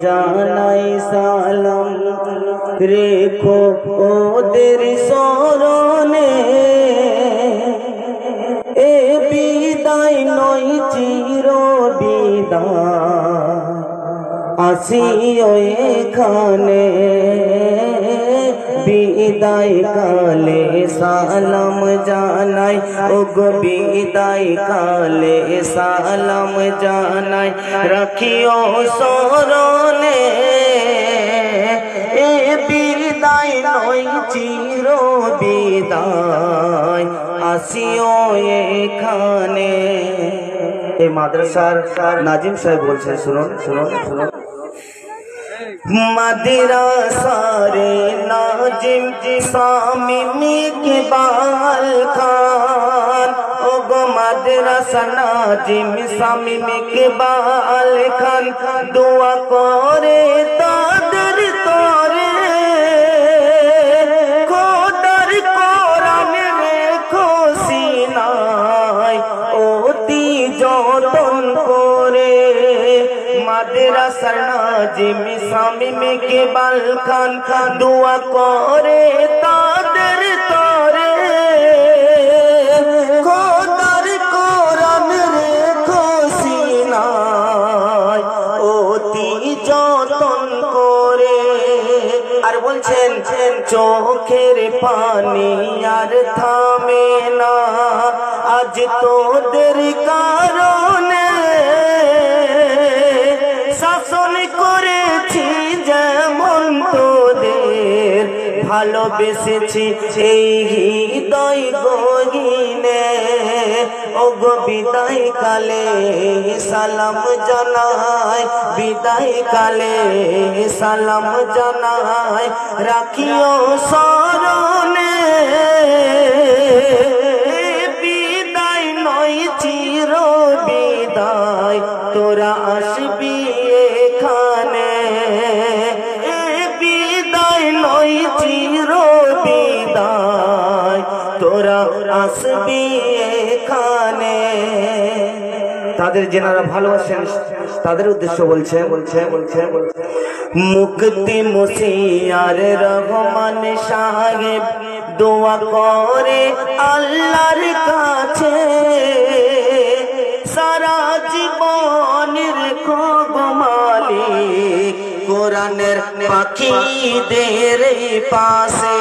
জানাই সালাম রেখো ওদের স্মরণে, এ বিদায় নয় চির বিদায়, আসিও এখানে বিদায় কালে সালাম জানাই, ওগো বিদায় কালে সালাম জানাই, রাখিও স্মরণে এ বিদায় নয় চির বিদায়, আসিও এখানে। এই মাদ্রাসার নাজিম সাহেব বলছেন, শুনুন শুনুন শুনুন। মাদ্রাসারে নাজিম শামীম ইকবাল খান, ওগো মাদ্রাসা নাজিম শামীম ইকবাল খান, দোয়া করে তাদের তরে, খোদার কোরআন রেখো সিনায় অতি যতন করে। মাদ্রাসার নাজিম শামীম ইকবাল খান দোয়া করে তাদের তরে, খোদার কোরআন রেখো সিনায় অতি যতন করে। আর বলছেন চোখের পানি আর থামে না, আজ তোদের কারণে শাসন করেছি যেমন তোদের ভালোবেসেছি এই হৃদয় গহীনে, ওগো বিদায় কালে সালাম জানাই, বিদায় কালে সালাম জানাই, রাখিও স্মরণে বিদায় নয় চির বিদায়, তোরা আসবি এখানে, বিদায় নয় চির বিদায়, তোরা আসবি এখানে। তাদের যেনারা ভালোবাসেন তাদের উদ্দেশ্য বলছে বলছে বলছে মুক্তি মুসিয়ার রহমান সাহেব দোয়া করে আল্লাহর কাছে, সারা জীবন রেখো গো মালিক কোরআনের পাখিদের পাশে।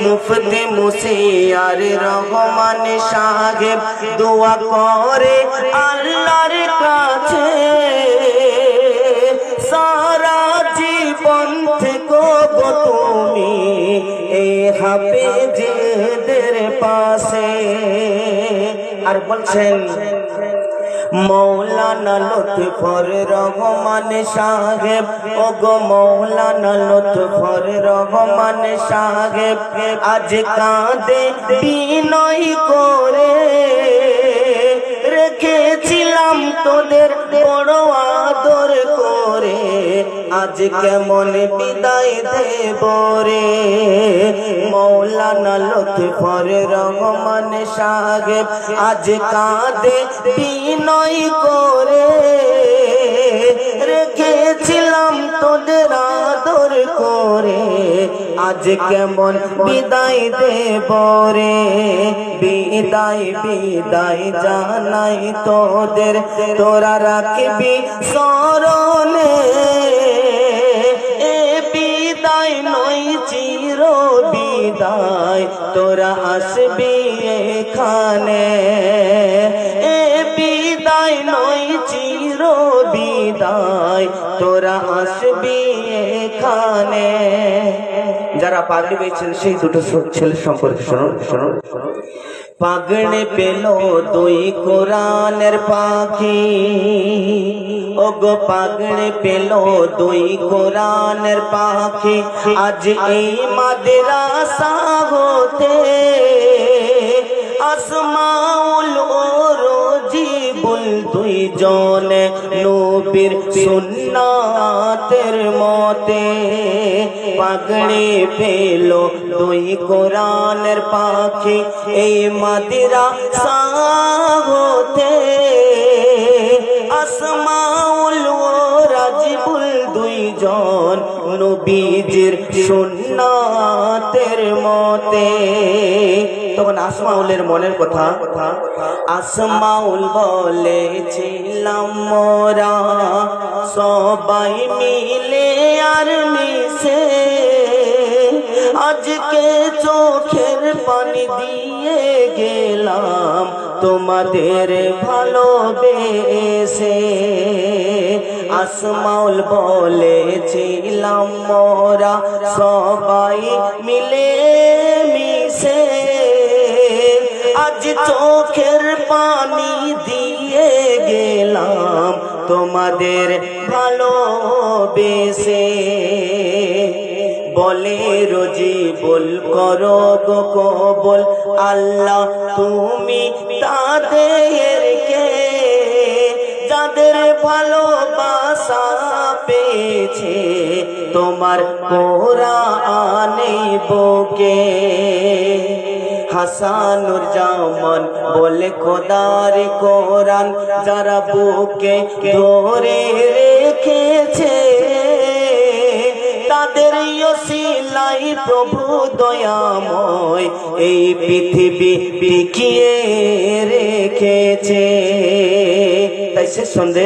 মুফতি মুসিয়ার রহমান সাহেব দোয়া করে আল্লাহর কাছে, সারা জীবন থেকো গো তুমি এই হাফেজদের পাশে। আর বলছেন মৌলানা লুৎফর রহমান সাহেব, ওগো মৌলানা লুৎফর রহমান সাহেব আজ কাঁদে বিনয় করে, রেখেছিলাম তোদের বড় আদর করে, আজ কেমন বিদায় দেব রে। মৌলানা লুৎফর রহমান সাহেব আজ কাঁদে বিনয় করে, রেখেছিলাম তোদের আদর করে, আজ কেমন বিদায় দেব রে। বিদায় বিদায় জানাই তোদের, তোরা রাখবি স্মরণে বিদায় নয় চির বিদায়, তোরা আসবি এখানে, বিদায় নয় চির বিদায়, তোরা আসবি এখানে। যারা পাগড়ি পেয়েছেন সেই দুটো ছেলের সম্পর্কে শুনুন শুনুন। পাগড়ি পেল দুই কোরআনের পাখি, ওগো পাগড়ি পেল দুই কোরআনের পাখি, আজ এই মাদ্রাসা হতে আসমাউল ও রজিবুল দুইজনে নবীর সুন্নাতের মতে, পাগড়ি পেল দুই কোরআনের পাখি এই মাদ্রাসা হতে, আসমাউল ও রাজিবুল দুইজন নবীজির সুন্নাতের মতে। তখন আসমাউলের মনের কথা, আসমাউল বলেছিলাম মোরা সবাই মিলে আর মিশে, আজকে চোখের পানি দিয়ে গেলাম তোমাদের ভালোবেসে। আসমাউল বলেছিলাম মোরা সবাই মিলে মিশে, আজ চোখের পানি দিয়ে গেলাম তোমাদের ভালোবেসে। বলে রোজি বল করো গো কবুল আল্লাহ তুমি তাদেরকে, যাদের ভালোবাসা পেয়েছে তোমার কোরআনে বুকে। হাসানুর জামান বলে খোদার কোরআন যারা বুকে ধরে রেখেছে, তাদের ওসিলাই প্রভু দয়াময় এই পৃথিবী টিকিয়ে রেখেছে। তাই সে সন্ধে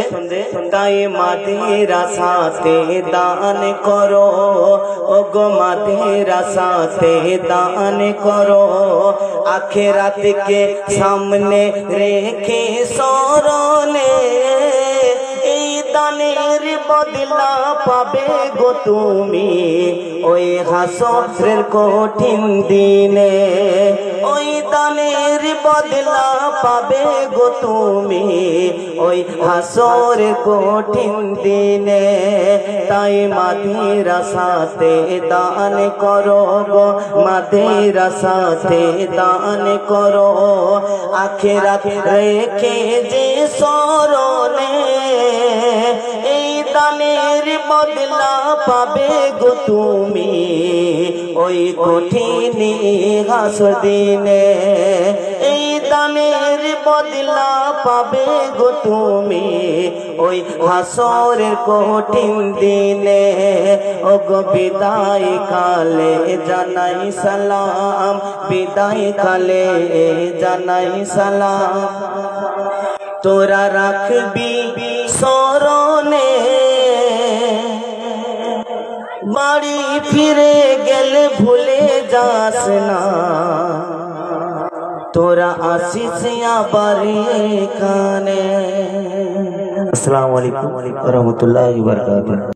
তাই মাদ্রাসাতে দান করো, ওগো মাদ্রাসাতে দান করো, আখিরাতকে সামনে রেখে স্মরণে এই দানের বদলা পাবে গো তুমি ওই হাসরের কঠিন দিনে। ওই দানের বদলা পাবে গো তুমি ওই হাসরের কঠিন দিনে। তাই মাদ্রাসাতে দান করো গো, মাদ্রাসাতে দান করো, আখিরাত রেখে যে স্মরণে এই দানের বদলা পাবে গো তুমি ওই কঠিন হাসর দিনে। এই দানের বদলা পাবে গো তুমি ওই হাসরের কঠিন দিনে। ও গো বিদায় কালে জানাই সালাম, বিদায় কালে জানাই সালাম, তোরা রাখবি স্মরণে বাড়ি ফিরে গেলে ভুলে যাস না, তোরা আসিস আবার এখানে। আসসালামু আলাইকুম ওয়া রাহমাতুল্লাহি ওয়া বারাকাতুহু।